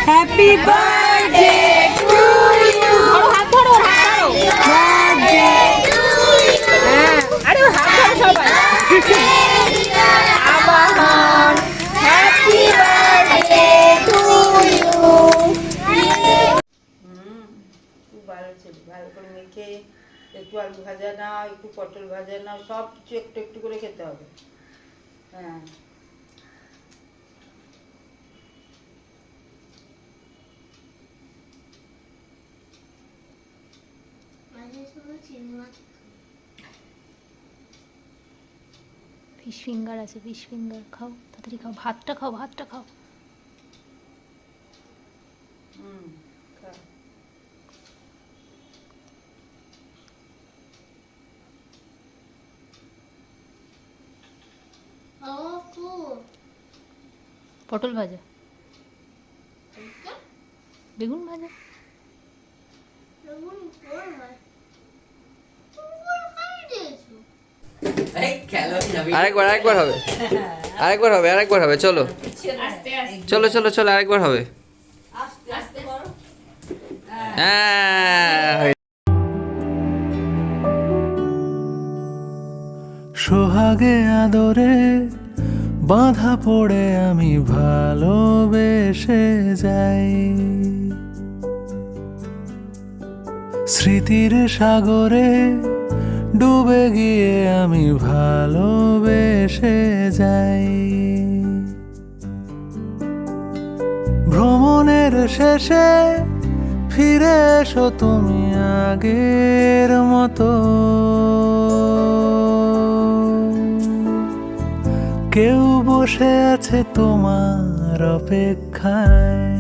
Happy birthday to you. হাত ধরো, হাত ধরো। Birthday to you. হ্যাঁ, আরে হাত ধরো সবাই। আবাহন হ্যাপি বার্থডে টু ইউ। খুব ভালো ছিল। ভালো করে মেখে একটু আলু ভাজা নাও, একটু পটল ভাজা নাও, সব কিছু একটু একটু করে খেতে হবে। হ্যাঁ, ফিশ ফিঙ্গার আছে, ফিশ ফিঙ্গার খাও, তাড়াতাড়ি খাও, ভাতটা খাও, ভাতটা খাও। খা। পটল ভাজা, বেগুন ভাজা। আরেকবার আরেকবার হবে, আরেকবার হবে, আরেকবার হবে। চলো চলো চলো চলো, আরেকবার হবে। হ্যাঁ, সোহাগে আদরে বাঁধা পড়ে আমি ভালোবেসে যাই, স্মৃতির সাগরে ডুবে গিয়ে আমি ভালোবেসে যাই। ভ্রমণের শেষে ফিরে এসো তুমি আগের মতো, কেউ বসে আছে তোমার অপেক্ষায়।